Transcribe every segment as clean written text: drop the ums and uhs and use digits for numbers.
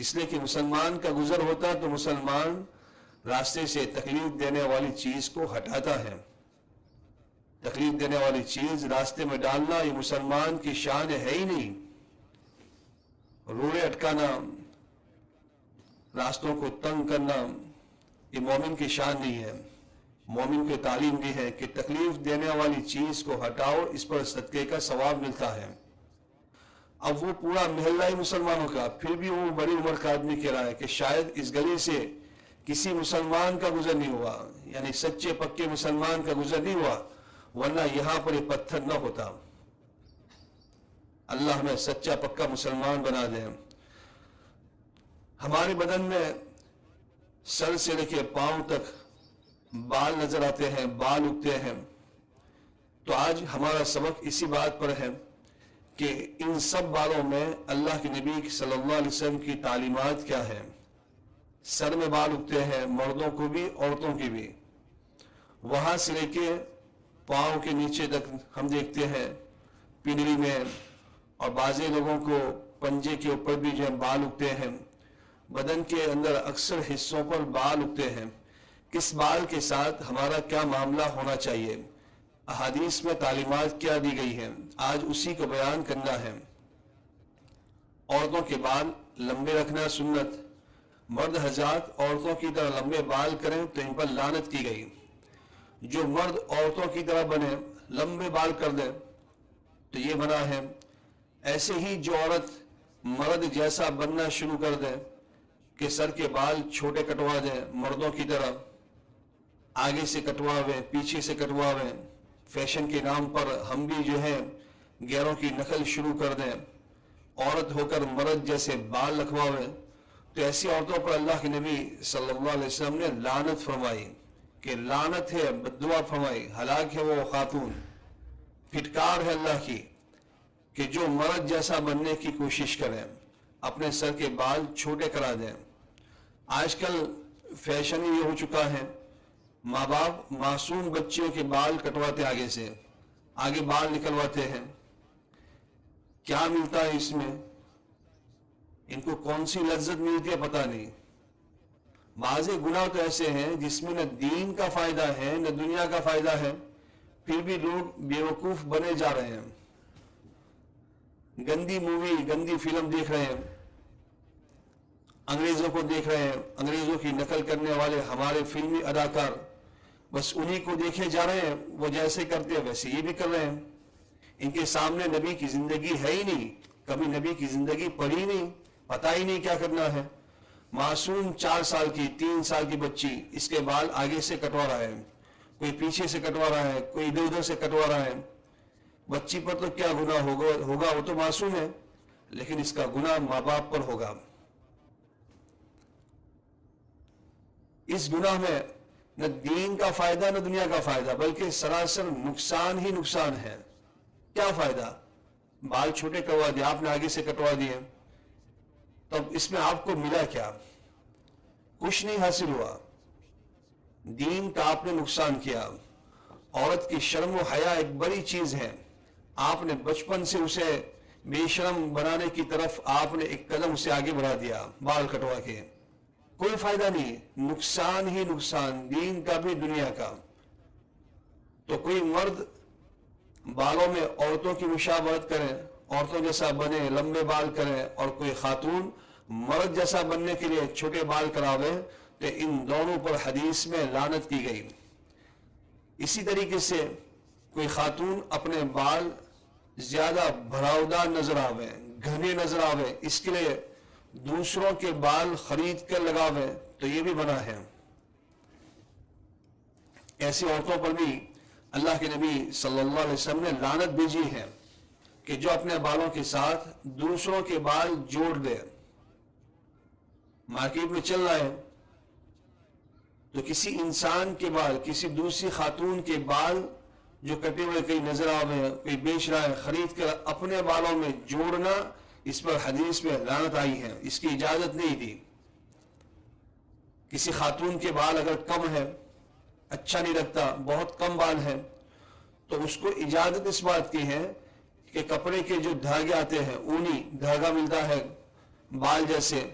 اس لیے کہ مسلمان کا گزر ہوتا تو مسلمان راستے سے تکلیف دینے والی چیز کو ہٹاتا ہے. تکلیف دینے والی چیز راستے میں ڈالنا یہ مسلمان کی شان ہے ہی نہیں. روڑے اٹکانا، راستوں کو تنگ کرنا یہ مومن کی شان نہیں ہے. مومن کی تعلیم بھی ہے کہ تکلیف دینے والی چیز کو ہٹاؤ، اس پر صدقے کا ثواب ملتا ہے. اب وہ پورا محلہ ہی مسلمانوں کا، پھر بھی وہ بڑی عمر کا آدمی کہہ رہا ہے کہ شاید اس گلی سے کسی مسلمان کا گزر نہیں ہوا، یعنی سچے پکے مسلمان کا گزر نہیں ہوا، ورنہ یہاں پر یہ پتھر نہ ہوتا. اللہ ہمیں سچا پکا مسلمان بنا دے. ہمارے بدن میں سر سے لے کے پاؤں تک بال نظر آتے ہیں، بال اگتے ہیں. تو آج ہمارا سبق اسی بات پر ہے کہ ان سب بالوں میں اللہ کے نبی صلی اللہ علیہ وسلم کی تعلیمات کیا ہے. سر میں بال اگتے ہیں، مردوں کو بھی عورتوں کی بھی. وہاں سے لے کے پاؤں کے نیچے تک ہم دیکھتے ہیں پنڈلی میں، اور بعض لوگوں کو پنجے کے اوپر بھی جو بال اگتے ہیں. بدن کے اندر اکثر حصوں پر بال اگتے ہیں. کس بال کے ساتھ ہمارا کیا معاملہ ہونا چاہیے، احادیث میں تعلیمات کیا دی گئی ہیں، آج اسی کو بیان کرنا ہے. عورتوں کے بال لمبے رکھنا سنت. مرد حضرات عورتوں کی طرح لمبے بال کریں تو ان پر لعنت کی گئی. جو مرد عورتوں کی طرح بنے، لمبے بال کر دیں تو یہ منع ہے. ایسے ہی جو عورت مرد جیسا بننا شروع کر دے کہ سر کے بال چھوٹے کٹوا دیں مردوں کی طرح، آگے سے کٹواویں، پیچھے سے کٹواویں، فیشن کے نام پر ہم بھی جو ہے غیروں کی نقل شروع کر دیں، عورت ہو کر مرد جیسے بال رکھواویں، تو ایسی عورتوں پر اللہ کے نبی صلی اللہ علیہ وسلم نے لعنت فرمائی کہ لعنت ہے، بددعا فرمائی، ہلاک ہے وہ خاتون. پھٹکار ہے اللہ کی کہ جو مرد جیسا بننے کی کوشش کریں، اپنے سر کے بال چھوٹے کرا دیں. آج کل فیشن یہ ہو چکا ہے، ماں باپ معصوم بچیوں کے بال کٹواتے، آگے سے آگے بال نکلواتے ہیں. کیا ملتا ہے اس میں؟ ان کو کون سی لذت ملتی ہے پتہ نہیں. بعض گناہ تو ایسے ہیں جس میں نہ دین کا فائدہ ہے نہ دنیا کا فائدہ ہے، پھر بھی لوگ بیوقوف بنے جا رہے ہیں. گندی مووی، گندی فلم دیکھ رہے ہیں، انگریزوں کو دیکھ رہے ہیں، انگریزوں کی نقل کرنے والے ہمارے فلمی اداکار بس انہی کو دیکھے جا رہے ہیں. وہ جیسے کرتے ہیں ویسے یہ بھی کر رہے ہیں. ان کے سامنے نبی کی زندگی ہے ہی نہیں، کبھی نبی کی زندگی پڑھی نہیں، پتہ ہی نہیں کیا کرنا ہے. معصوم 4 سال کی 3 سال کی بچی، اس کے بال آگے سے کٹوا رہا ہے، کوئی پیچھے سے کٹوا رہا ہے، کوئی ادھر ادھر سے کٹوا رہا ہے. بچی پر تو کیا گناہ ہوگا، وہ تو معصوم ہے، لیکن اس کا گناہ ماں باپ پر ہوگا. اس گناہ میں نہ دین کا فائدہ نہ دنیا کا فائدہ، بلکہ سراسر نقصان ہی نقصان ہے. کیا فائدہ؟ بال چھوٹے کروا دیے آپ نے، آگے سے کٹوا دیے، تب اس میں آپ کو ملا کیا؟ کچھ نہیں حاصل ہوا. دین کا آپ نے نقصان کیا. عورت کی شرم و حیا ایک بڑی چیز ہے، آپ نے بچپن سے اسے بے شرم بنانے کی طرف آپ نے ایک قدم اسے آگے بڑھا دیا بال کٹوا کے. کوئی فائدہ نہیں، نقصان ہی نقصان، دین کا بھی دنیا کا. تو کوئی مرد بالوں میں عورتوں کی مشابہت کریں، عورتوں جیسا بنے، لمبے بال کریں، اور کوئی خاتون مرد جیسا بننے کے لیے چھوٹے بال کراوے، تو ان دونوں پر حدیث میں لعنت کی گئی. اسی طریقے سے کوئی خاتون اپنے بال زیادہ بھراؤدار نظر آوے، گھنے نظر آوے، اس کے لیے دوسروں کے بال خرید کر لگاوے، تو یہ بھی منع ہے. ایسی عورتوں پر بھی اللہ کے نبی صلی اللہ علیہ وسلم نے لعنت بھیجی ہے کہ جو اپنے بالوں کے ساتھ دوسروں کے بال جوڑ دے. مارکیٹ میں چل رہا ہے تو کسی انسان کے بال، کسی دوسری خاتون کے بال جو کٹے ہوئے کہیں نظر آوے، کوئی بیچ رہا ہے، خرید کر اپنے بالوں میں جوڑنا، اس پر حدیث میں لعنت آئی ہے، اس کی اجازت نہیں دی. کسی خاتون کے بال اگر کم ہے، اچھا نہیں لگتا، بہت کم بال ہیں، تو اس کو اجازت اس بات کی ہے کہ کپڑے کے جو دھاگے آتے ہیں، اونی دھاگا ملتا ہے بال جیسے،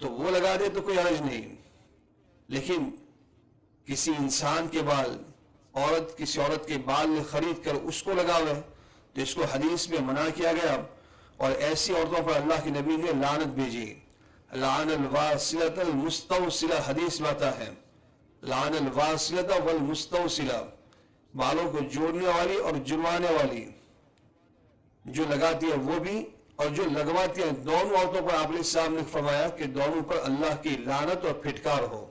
تو وہ لگا دے تو کوئی حرج نہیں، لیکن کسی انسان کے بال، کسی عورت کے بال خرید کر اس کو لگاوے تو اس کو حدیث میں منع کیا گیا، اور ایسی عورتوں پر اللہ کے نبی نے لعنت بھیجی۔ لعن الواصلۃ المستوصلہ، حدیث میں آتا ہے لعن الواصلۃ والمستوصلہ، بالوں کو جوڑنے والی اور جڑوانے والی، جو لگاتی ہے وہ بھی اور جو لگواتی ہیں، دونوں عورتوں پر آپ علیہ السلام نے فرمایا کہ دونوں پر اللہ کی لعنت اور پھٹکار ہو۔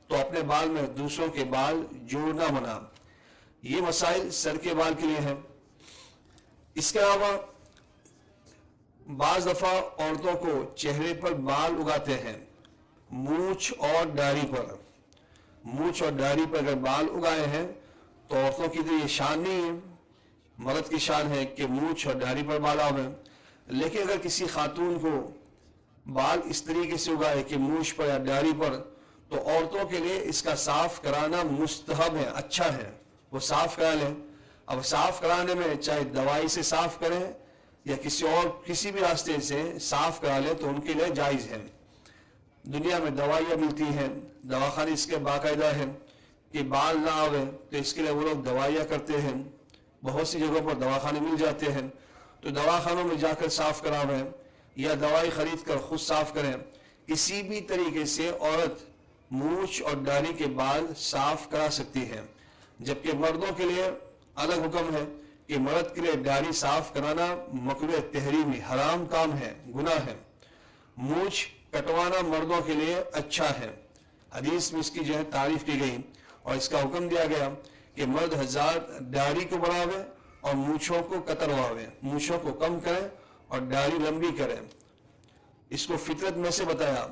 تو اپنے بال میں دوسروں کے بال جوڑنا منع۔ یہ مسائل سر کے بال کے لیے ہیں۔ اس کے علاوہ بعض دفعہ عورتوں کو چہرے پر بال اگاتے ہیں، مونچھ اور داڑھی پر۔ مونچھ اور داڑھی پر اگر بال اگائے ہیں تو عورتوں کی تو یہ شان نہیں ہے، مرد کی شان ہے کہ مونچھ اور داڑھی پر بال آوے، لیکن اگر کسی خاتون کو بال اس طریقے سے اگائے کہ مونچھ پر یا داڑھی پر، تو عورتوں کے لیے اس کا صاف کرانا مستحب ہے، اچھا ہے، وہ صاف کرا لیں۔ اب صاف کرانے میں چاہے دوائی سے صاف کریں یا کسی بھی راستے سے صاف کرا لیں تو ان کے لیے جائز ہے۔ دنیا میں دوائیاں ملتی ہیں، دواخانے اس کے باقاعدہ ہیں کہ بال نہ آوے تو اس کے لیے وہ لوگ دوائیاں کرتے ہیں، بہت سی جگہوں پر دواخانے مل جاتے ہیں، تو دواخانوں میں جا کر صاف کراویں یا دوائی خرید کر خود صاف کریں۔ کسی بھی طریقے سے عورت مونچھ اور داڑھی کے بال صاف کرا سکتی ہے، جبکہ مردوں کے لیے الگ حکم ہے کہ مرد کے لیے داڑھی صاف کرانا مکروہ تحریمی حرام کام ہے، گناہ ہے۔ مونچھ کٹوانا مردوں کے لیے اچھا ہے، حدیث میں اس کی جو ہے تعریف کی گئی اور اس کا حکم دیا گیا کہ مرد حضرات داڑھی کو بڑھاوے اور مونچھوں کو کترواوے، مونچھوں کو کم کریں اور داڑھی لمبی کریں۔ اس کو فطرت میں سے بتایا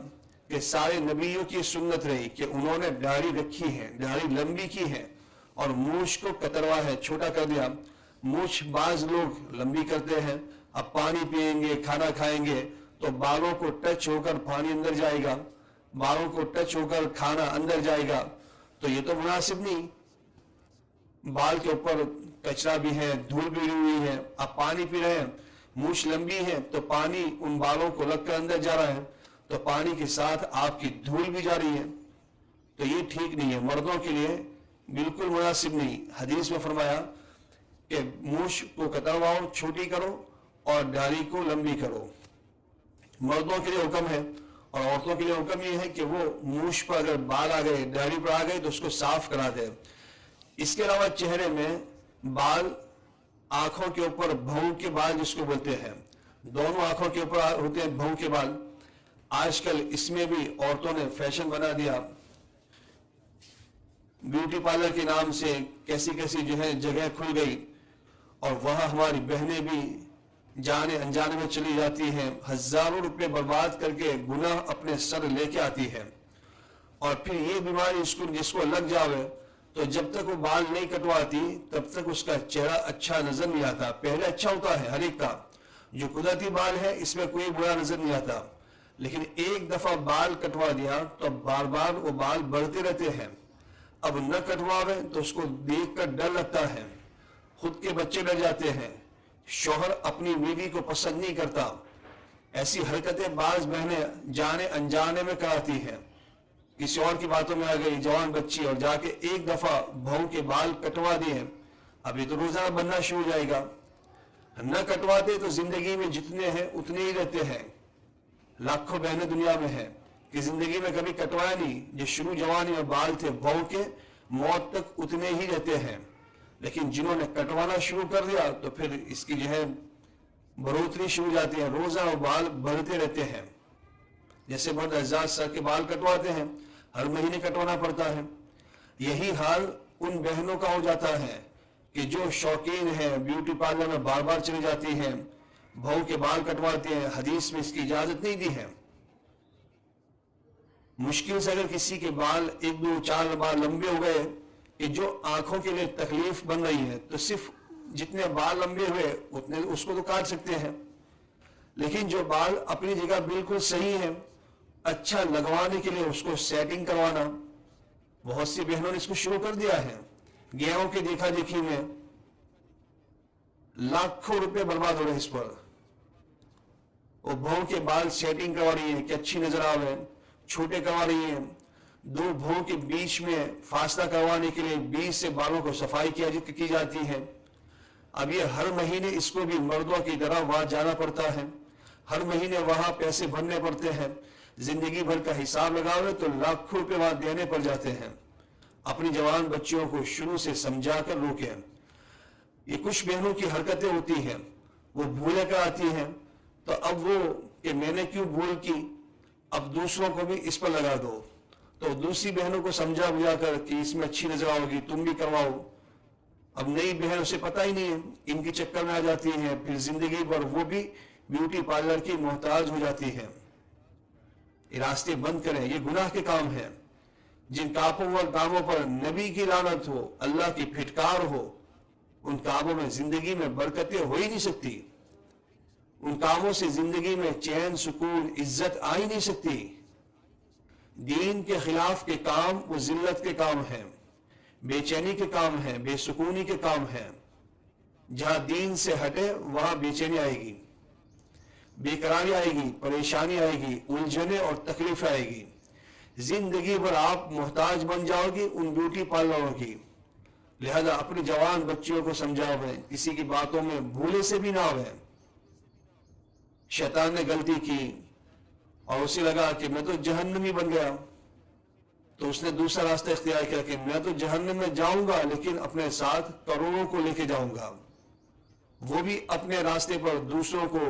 کہ سارے نبیوں کی سنت رہی کہ انہوں نے داڑھی رکھی ہے، داڑھی لمبی کی ہے اور مونچھ کو کتروا ہے، چھوٹا کر دیا۔ مونچھ بعض لوگ لمبی کرتے ہیں، اب پانی پئیں گے، کھانا کھائیں گے تو بالوں کو ٹچ ہو کر پانی اندر جائے گا، بالوں کو ٹچ ہو کر کھانا اندر جائے گا، تو یہ تو مناسب نہیں۔ بال کے اوپر کچرا بھی ہے، دھول بھی ہوئی ہے، آپ پانی پی رہے ہیں، مونچھ لمبی ہے تو پانی ان بالوں کو لگ کر اندر جا رہا ہے، تو پانی کے ساتھ آپ کی دھول بھی جا رہی ہے، تو یہ ٹھیک نہیں ہے، مردوں کے لیے بالکل مناسب نہیں۔ حدیث میں فرمایا کہ مونچھ کو کترواؤ، چھوٹی کرو اور داڑھی کو لمبی کرو۔ مردوں کے لیے حکم ہے، اور عورتوں کے لیے حکم یہ ہے کہ وہ مونچھ پر اگر بال آ گئے، داڑھی پر آ گئے تو اس کو صاف کرا دے۔ اس کے علاوہ چہرے میں بال، آنکھوں کے اوپر بھوں کے بال جس کو بولتے ہیں، دونوں آنکھوں کے اوپر ہوتے ہیں بھوں کے بال۔ آج کل اس میں بھی عورتوں نے فیشن بنا دیا، بیوٹی پارلر کے نام سے کیسی کیسی جو ہے جگہ کھل گئی، اور وہاں ہماری بہنیں بھی جانے انجانے میں چلی جاتی ہیں، ہزاروں روپے برباد کر کے گناہ اپنے سر لے کے آتی ہے، اور پھر یہ بیماری جس کو لگ جاوے تو جب تک وہ بال نہیں کٹواتی تب تک اس کا چہرہ اچھا نظر نہیں آتا۔ پہلے اچھا ہوتا ہے ہر ایک کا، جو قدرتی بال ہے اس میں کوئی برا نظر نہیں آتا، لیکن ایک دفعہ بال کٹوا دیا تو بار بار وہ بال بڑھتے رہتے ہیں۔ اب نہ کٹواوے تو اس کو دیکھ کر ڈر لگتا ہے، خود کے بچے ڈر جاتے ہیں، شوہر اپنی بیوی کو پسند نہیں کرتا۔ ایسی حرکتیں بعض بہنیں جانے انجانے میں کراتی ہیں، کسی اور کی باتوں میں آ گئی جوان بچی اور جا کے ایک دفعہ بہو کے بال کٹوا دیے، اب یہ تو روزانہ بننا شروع ہو جائے گا۔ نہ کٹواتے تو زندگی میں جتنے ہیں اتنے ہی رہتے ہیں۔ لاکھوں بہنیں دنیا میں ہیں کہ زندگی میں کبھی کٹوایا نہیں، جو شروع جوانی میں بال تھے بہو کے، موت تک اتنے ہی رہتے ہیں، لیکن جنہوں نے کٹوانا شروع کر دیا تو پھر اس کی جو ہے بڑھوتری شروع ہو جاتی ہے، روزہ وہ بال بڑھتے رہتے ہیں۔ جیسے مرد حضرات سر کے بال کٹواتے ہیں، ہر مہینے کٹوانا پڑتا ہے، یہی حال ان بہنوں کا ہو جاتا ہے کہ جو شوقین ہیں، بیوٹی پارلر میں بار بار چلی جاتی ہیں، بہو کے بال کٹواتے ہیں، حدیث میں اس کی اجازت نہیں دی ہے۔ مشکل سے اگر کسی کے بال 1 2 4 بار لمبے ہو گئے کہ جو آنکھوں کے لیے تکلیف بن رہی ہے، تو صرف جتنے بال لمبے ہوئے اتنے اس کو تو کاٹ سکتے ہیں، لیکن جو بال اپنی جگہ بالکل صحیح ہیں، اچھا لگوانے کے لیے اس کو سیٹنگ کروانا، بہت سی بہنوں نے اس کو شروع کر دیا ہے، گیہوں کے دیکھا دیکھی میں لاکھوں روپے برباد ہو رہے اس پر۔ وہ بھوں کے بال سیٹنگ کروا رہی ہیں کہ اچھی نظر آوے، چھوٹے کروا رہی ہیں، دو بھوں کے بیچ میں فاصلہ کروانے کے لیے 20 سے بالوں کو صفائی کی جاتی ہے۔ اب یہ ہر مہینے اس کو بھی مردوں کی طرح وہاں جانا پڑتا ہے، ہر مہینے وہاں پیسے بھرنے پڑتے ہیں، زندگی بھر کا حساب لگاوے تو لاکھوں روپے وہاں دینے پڑ جاتے ہیں۔ اپنی جوان بچیوں کو شروع سے سمجھا کر روکیں۔ یہ کچھ بہنوں کی حرکتیں ہوتی ہیں، وہ بھولے کر آتی ہیں، تو اب وہ کہ میں نے کیوں بھول کی، اب دوسروں کو بھی اس پر لگا دو، تو دوسری بہنوں کو سمجھا بجھا کر کہ اس میں اچھی نظر آؤ گی، تم بھی کرواؤ۔ اب نئی بہن اسے پتہ ہی نہیں ہے، ان کی چکر میں آ جاتی ہیں، پھر زندگی بھر وہ بھی بیوٹی پارلر کی محتاج ہو جاتی ہے۔ یہ راستے بند کریں، یہ گناہ کے کام ہیں۔ جن کعبوں اور کاموں پر نبی کی لعنت ہو، اللہ کی پھٹکار ہو، ان کاموں میں زندگی میں برکتیں ہو ہی نہیں سکتی، ان کاموں سے زندگی میں چین، سکون، عزت آ ہی نہیں سکتی۔ دین کے خلاف کے کام وہ ذلت کے کام ہیں، بے چینی کے کام ہیں، بے سکونی کے کام ہیں۔ جہاں دین سے ہٹے وہاں بے چینی آئے گی، بے قراری آئے گی، پریشانی آئے گی، الجھنیں اور تکلیف آئے گی۔ زندگی بھر آپ محتاج بن جاؤ گی ان بیوٹی پارلروں کی۔ لہذا اپنی جوان بچیوں کو سمجھاؤ، کسی کی باتوں میں بھولے سے بھی نہ ہوئے۔ شیطان نے غلطی کی اور اسے لگا کہ میں تو جہنمی بن گیا، تو اس نے دوسرا راستہ اختیار کیا کہ میں تو جہنم میں جاؤں گا لیکن اپنے ساتھ کروڑوں کو لے کے جاؤں گا۔ وہ بھی اپنے راستے پر دوسروں کو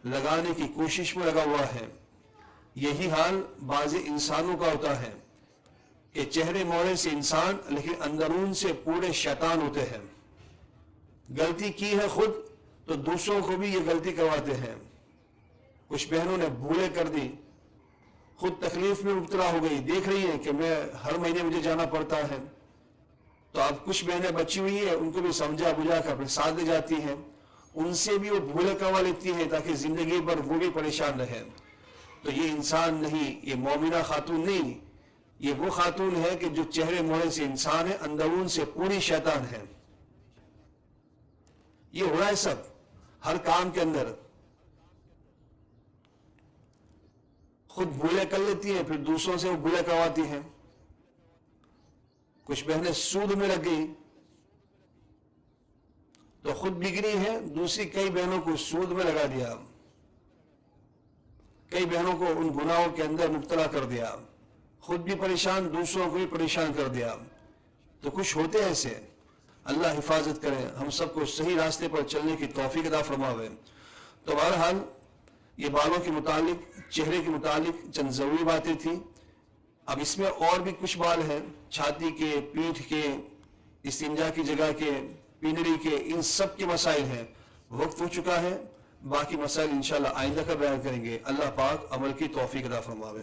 لگانے کی کوشش میں لگا ہوا ہے۔ یہی حال بعض انسانوں کا ہوتا ہے کہ چہرے موڑے سے انسان لیکن اندرون سے پورے شیطان ہوتے ہیں۔ غلطی کی ہے خود تو دوسروں کو بھی یہ غلطی کرواتے ہیں۔ کچھ بہنوں نے بھولے کر دی، خود تکلیف میں مبتلا ہو گئی، دیکھ رہی ہیں کہ میں ہر مہینے مجھے جانا پڑتا ہے، تو اب کچھ بہنیں بچی ہوئی ہیں، ان کو بھی سمجھا بجھا کر اپنے ساتھ لے جاتی ہیں، ان سے بھی وہ بھولے کروا لیتی ہیں تاکہ زندگی بھر وہ بھی پریشان رہیں۔ تو یہ انسان نہیں، یہ مومنہ خاتون نہیں، یہ وہ خاتون ہے کہ جو چہرے موڑے سے انسان ہے، اندرون سے پوری شیطان ہے۔ یہ ہو رہا ہے سب ہر کام کے اندر، خود بھولے کر لیتی ہیں، پھر دوسروں سے وہ بھولے کرواتی ہیں۔ کچھ بہنیں سود میں لگ گئی تو خود بگڑی ہے، دوسری کئی بہنوں کو سود میں لگا دیا، کئی بہنوں کو ان گناہوں کے اندر مبتلا کر دیا، خود بھی پریشان، دوسروں کو بھی پریشان کر دیا۔ تو کچھ ہوتے ایسے، اللہ حفاظت کرے، ہم سب کو صحیح راستے پر چلنے کی توفیق عطا فرماوے۔ تو بہرحال یہ بالوں کے متعلق، چہرے کے متعلق چند ضروری باتیں تھیں۔ اب اس میں اور بھی کچھ بال ہیں، چھاتی کے، پیٹھ کے، استنجا کی جگہ کے، پینری کے، ان سب کے مسائل ہیں۔ وقت ہو چکا ہے، باقی مسائل انشاءاللہ آئندہ کا بیان کریں گے۔ اللہ پاک عمل کی توفیق عطا فرماوے۔